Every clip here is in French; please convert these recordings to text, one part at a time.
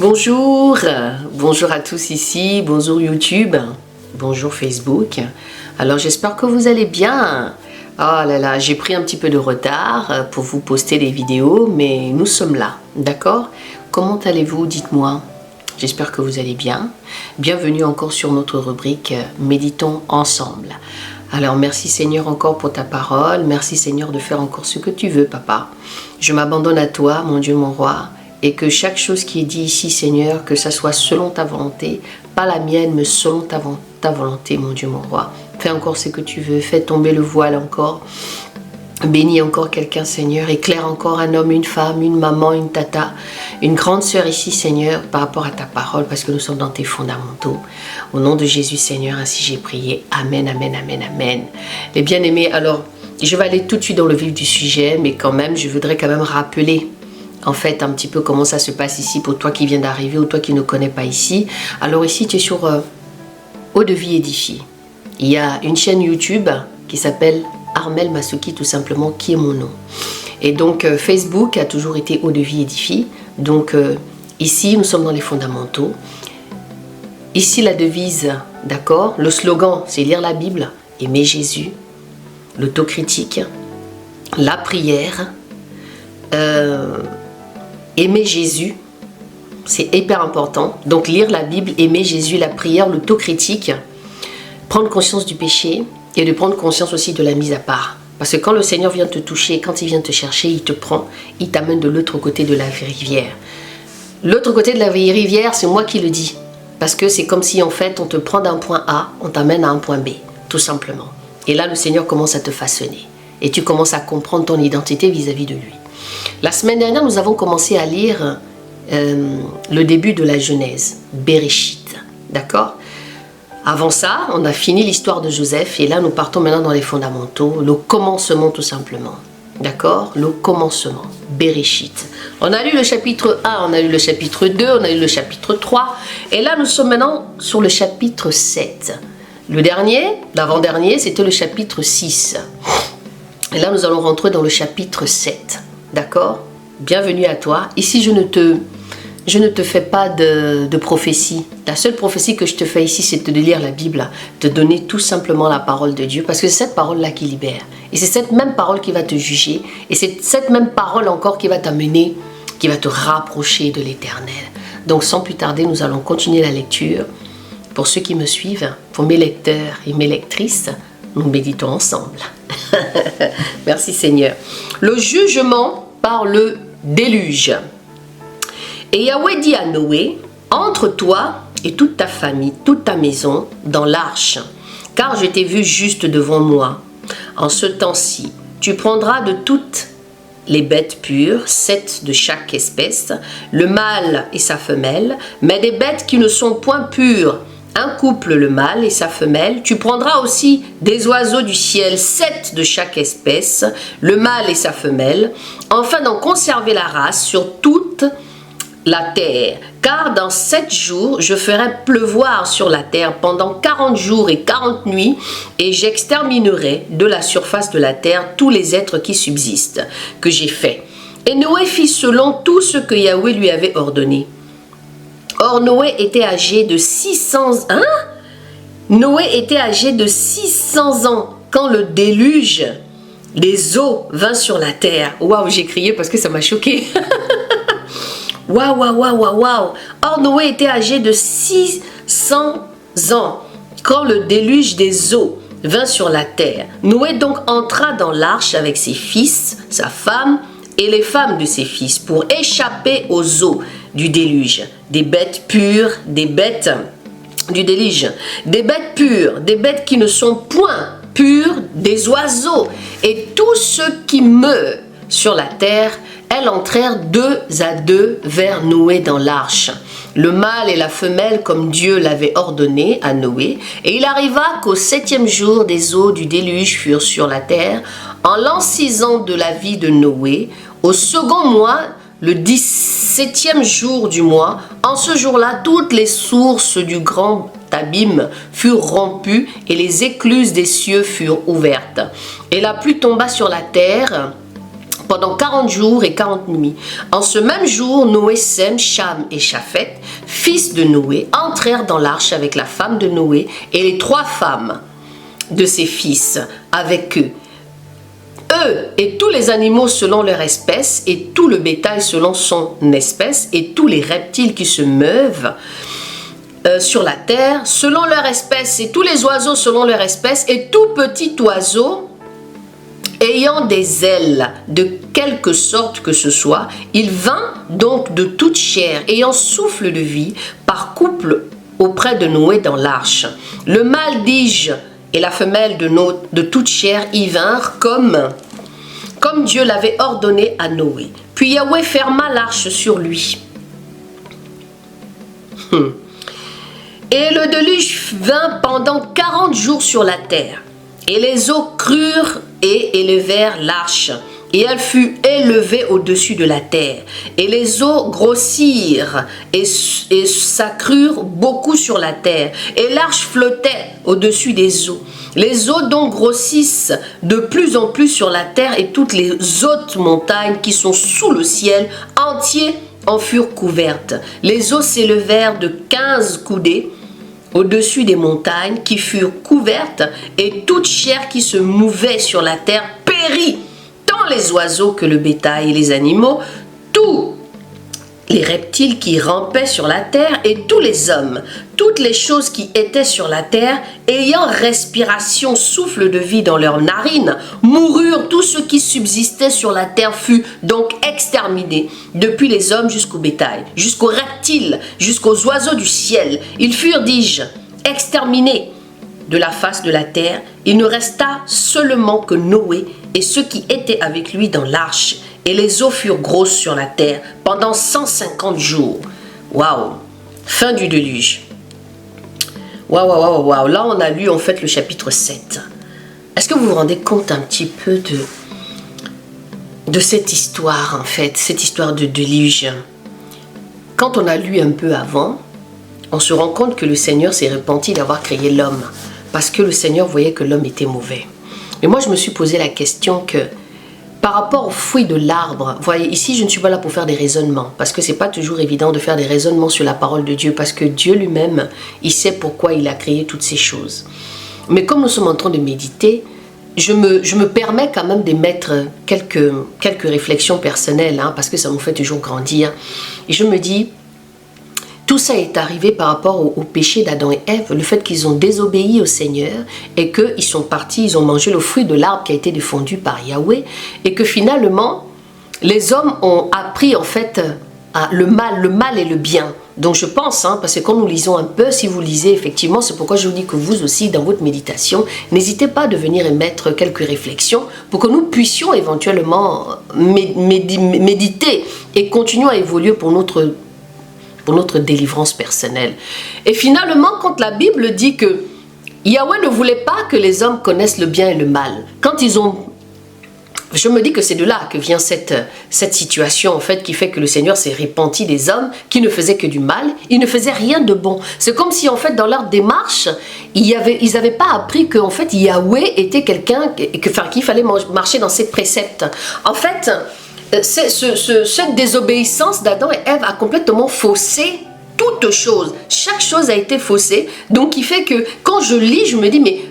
Bonjour, bonjour à tous ici, bonjour YouTube, bonjour Facebook. Alors j'espère que vous allez bien. Oh là là, j'ai pris un petit peu de retard pour vous poster des vidéos, mais nous sommes là, d'accord? Comment allez-vous? Dites-moi. J'espère que vous allez bien. Bienvenue encore sur notre rubrique Méditons ensemble. Alors merci Seigneur encore pour ta parole. Merci Seigneur de faire encore ce que tu veux, Papa. Je m'abandonne à toi, mon Dieu, mon roi. Et que chaque chose qui est dit ici, Seigneur, que ça soit selon ta volonté, pas la mienne, mais selon ta volonté, mon Dieu, mon roi. Fais encore ce que tu veux, fais tomber le voile encore. Bénis encore quelqu'un, Seigneur. Éclaire encore un homme, une femme, une maman, une tata, une grande sœur ici, Seigneur, par rapport à ta parole, parce que nous sommes dans tes fondamentaux. Au nom de Jésus, Seigneur, ainsi j'ai prié. Amen, amen, amen, amen. Les bien-aimés, alors, je vais aller tout de suite dans le vif du sujet, mais quand même, je voudrais quand même rappeler en fait un petit peu comment ça se passe ici pour toi qui viens d'arriver ou toi qui ne connais pas ici. Alors ici tu es sur Eau de Vie Édifiée. Il y a une chaîne YouTube qui s'appelle Armel Masuki tout simplement, qui est mon nom. Et donc Facebook a toujours été Eau de Vie Édifiée. Donc ici nous sommes dans les fondamentaux. Ici la devise, d'accord, le slogan c'est lire la Bible, aimer Jésus, l'autocritique, la prière, aimer Jésus, c'est hyper important. Donc lire la Bible, aimer Jésus, la prière, l'autocritique, prendre conscience du péché et de prendre conscience aussi de la mise à part. Parce que quand le Seigneur vient te toucher, quand il vient te chercher, il te prend, il t'amène de l'autre côté de la rivière. L'autre côté de la rivière, c'est moi qui le dis. Parce que c'est comme si en fait on te prend d'un point A, on t'amène à un point B, tout simplement. Et là le Seigneur commence à te façonner. Et tu commences à comprendre ton identité vis-à-vis de lui. La semaine dernière, nous avons commencé à lire le début de la Genèse, Bereshit, d'accord? Avant ça, on a fini l'histoire de Joseph et là, nous partons maintenant dans les fondamentaux, le commencement tout simplement, d'accord? Le commencement, Bereshit. On a lu le chapitre 1, on a lu le chapitre 2, on a lu le chapitre 3 et là, nous sommes maintenant sur le chapitre 7. Le dernier, l'avant-dernier, c'était le chapitre 6. Et là, nous allons rentrer dans le chapitre 7. D'accord? Bienvenue à toi. Ici, je ne te fais pas de prophétie. La seule prophétie que je te fais ici, c'est de lire la Bible, de donner tout simplement la parole de Dieu, parce que c'est cette parole-là qui libère. Et c'est cette même parole qui va te juger. Et c'est cette même parole encore qui va t'amener, qui va te rapprocher de l'Éternel. Donc, sans plus tarder, nous allons continuer la lecture. Pour ceux qui me suivent, pour mes lecteurs et mes lectrices, nous méditons ensemble. Merci Seigneur. Le jugement par le déluge. Et Yahweh dit à Noé, entre toi et toute ta famille, toute ta maison dans l'arche, car je t'ai vu juste devant moi. En ce temps-ci, tu prendras de toutes les bêtes pures, 7 de chaque espèce, le mâle et sa femelle, mais des bêtes qui ne sont point pures, un couple le mâle et sa femelle. Tu prendras aussi des oiseaux du ciel, 7 de chaque espèce, le mâle et sa femelle, afin d'en conserver la race sur toute la terre. Car dans 7 jours, je ferai pleuvoir sur la terre pendant 40 jours et 40 nuits, et j'exterminerai de la surface de la terre tous les êtres qui subsistent, que j'ai fait. Et Noé fit selon tout ce que Yahweh lui avait ordonné. Or, Noé était âgé de 600 ans. Noé était âgé de 600 ans quand le déluge, les eaux vint sur la terre. Waouh, j'ai crié parce que ça m'a choqué. Waouh, waouh, waouh, waouh, waouh. Or, Noé était âgé de 600 ans quand le déluge des eaux vint sur la terre. Noé donc entra dans l'arche avec ses fils, sa femme et les femmes de ses fils pour échapper aux eaux du déluge, des bêtes pures, des bêtes du déluge, des bêtes pures, des bêtes qui ne sont point pures, des oiseaux et tout ce qui meurt sur la terre. Elles entrèrent 2 à 2 vers Noé dans l'arche, le mâle et la femelle comme Dieu l'avait ordonné à Noé. Et il arriva qu'au 7e jour des eaux du déluge furent sur la terre, en l'an-6 de la vie de Noé, au 2e mois, le 17e jour du mois. En ce jour-là, toutes les sources du grand abîme furent rompues et les écluses des cieux furent ouvertes. Et la pluie tomba sur la terre pendant 40 jours et 40 nuits. En ce même jour, Noé, Sem, Cham et Japheth, fils de Noé, entrèrent dans l'arche avec la femme de Noé et les 3 femmes de ses fils avec eux. Eux et tous les animaux selon leur espèce, et tout le bétail selon son espèce, et tous les reptiles qui se meuvent sur la terre selon leur espèce, et tous les oiseaux selon leur espèce, et tout petit oiseau ayant des ailes de quelque sorte que ce soit. Il vint donc de toute chair, ayant souffle de vie, par couple auprès de Noé dans l'arche. Le mâle, dis-je, et la femelle de toute chair y vinrent comme Dieu l'avait ordonné à Noé. Puis Yahweh ferma l'arche sur lui. Et le déluge vint pendant 40 jours sur la terre. Et les eaux crurent et élevèrent l'arche. Et elle fut élevée au-dessus de la terre. Et les eaux grossirent et s'accrurent beaucoup sur la terre. Et l'arche flottait au-dessus des eaux. Les eaux donc grossissent de plus en plus sur la terre, et toutes les hautes montagnes qui sont sous le ciel entier en furent couvertes. Les eaux s'élevèrent de 15 coudées au-dessus des montagnes qui furent couvertes, et toute chair qui se mouvait sur la terre périt, tant les oiseaux que le bétail et les animaux, tous les reptiles qui rampaient sur la terre, et tous les hommes, toutes les choses qui étaient sur la terre, ayant respiration, souffle de vie dans leurs narines, moururent. Tout ce qui subsistait sur la terre fut donc exterminé, depuis les hommes jusqu'au bétail, jusqu'aux reptiles, jusqu'aux oiseaux du ciel. Ils furent, dis-je, exterminés de la face de la terre. Il ne resta seulement que Noé et ceux qui étaient avec lui dans l'arche. Et les eaux furent grosses sur la terre pendant 150 jours. Waouh! Fin du déluge. Waouh, waouh, waouh, waouh. Là, on a lu en fait le chapitre 7. Est-ce que vous vous rendez compte un petit peu de cette histoire, en fait, cette histoire de déluge? Quand on a lu un peu avant, on se rend compte que le Seigneur s'est repenti d'avoir créé l'homme, parce que le Seigneur voyait que l'homme était mauvais. Et moi, je me suis posé la question que, par rapport aux fruits de l'arbre, voyez, ici, je ne suis pas là pour faire des raisonnements, parce que c'est pas toujours évident de faire des raisonnements sur la parole de Dieu, parce que Dieu lui-même, il sait pourquoi il a créé toutes ces choses. Mais comme nous sommes en train de méditer, je me permets quand même d'émettre quelques réflexions personnelles, hein, parce que ça nous fait toujours grandir. Et je me dis, tout ça est arrivé par rapport au péché d'Adam et Ève, le fait qu'ils ont désobéi au Seigneur et qu'ils sont partis, ils ont mangé le fruit de l'arbre qui a été défendu par Yahweh, et que finalement, les hommes ont appris en fait le mal et le bien. Donc je pense, hein, parce que quand nous lisons un peu, si vous lisez effectivement, c'est pourquoi je vous dis que vous aussi, dans votre méditation, n'hésitez pas à venir émettre quelques réflexions pour que nous puissions éventuellement méditer et continuer à évoluer pour notre délivrance personnelle. Et finalement, quand la Bible dit que Yahweh ne voulait pas que les hommes connaissent le bien et le mal, quand ils ont... Je me dis que c'est de là que vient cette situation, en fait, qui fait que le Seigneur s'est repenti des hommes qui ne faisaient que du mal, ils ne faisaient rien de bon. C'est comme si, en fait, dans leur démarche, ils n'avaient pas appris que, en fait, Yahweh était quelqu'un, qu'il fallait marcher dans ses préceptes. En fait, cette désobéissance d'Adam et Ève a complètement faussé toute chose. Chaque chose a été faussée. Donc, il fait que quand je lis, je me dis, mais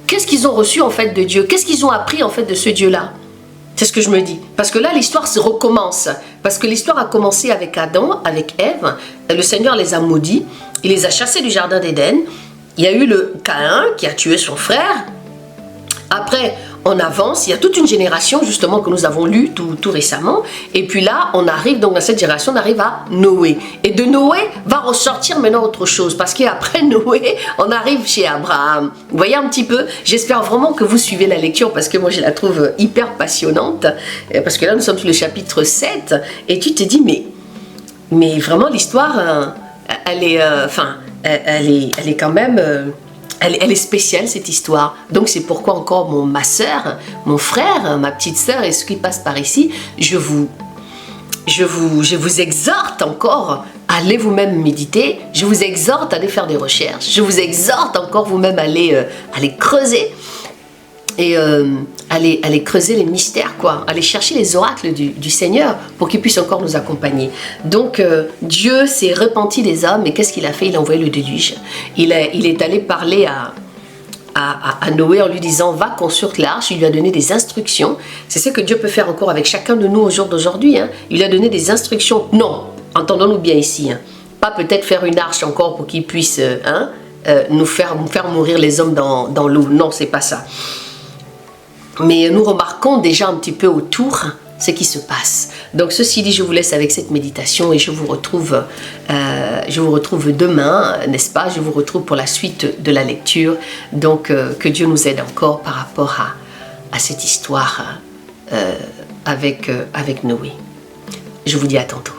qu'est-ce qu'ils ont reçu en fait de Dieu? Qu'est-ce qu'ils ont appris en fait de ce Dieu-là? C'est ce que je me dis. Parce que là, l'histoire se recommence. Parce que l'histoire a commencé avec Adam, avec Ève. Le Seigneur les a maudits. Il les a chassés du jardin d'Éden. Il y a eu le Caïn qui a tué son frère. Après, on avance, il y a toute une génération justement que nous avons lu tout récemment, et puis là on arrive donc dans cette génération, on arrive à Noé, et de Noé va ressortir maintenant autre chose, parce qu'après Noé on arrive chez Abraham. Vous voyez un petit peu, j'espère vraiment que vous suivez la lecture, parce que moi je la trouve hyper passionnante, parce que là nous sommes sur le chapitre 7, et tu te dis mais vraiment l'histoire elle est quand même... Elle est spéciale cette histoire. Donc c'est pourquoi encore ma soeur, mon frère, ma petite soeur et ceux qui passent par ici, je vous exhorte encore à aller vous-même méditer. Je vous exhorte à aller faire des recherches. Je vous exhorte encore vous-même à aller creuser et aller creuser les mystères, quoi, aller chercher les oracles du Seigneur pour qu'il puisse encore nous accompagner. Donc Dieu s'est repenti des hommes et qu'est-ce qu'il a fait? Il a envoyé le déluge. Il est allé parler à Noé en lui disant va construire l'arche. Il lui a donné des instructions. C'est ce que Dieu peut faire encore avec chacun de nous au jour d'aujourd'hui. Hein. Il lui a donné des instructions. Non, entendons-nous bien ici. Hein. Pas peut-être faire une arche encore pour qu'il puisse nous faire mourir les hommes dans l'eau. Non, c'est pas ça. Mais nous remarquons déjà un petit peu autour ce qui se passe. Donc ceci dit, je vous laisse avec cette méditation et je vous retrouve demain, n'est-ce pas? Je vous retrouve pour la suite de la lecture. Donc que Dieu nous aide encore par rapport à cette histoire avec Noé. Je vous dis à tantôt.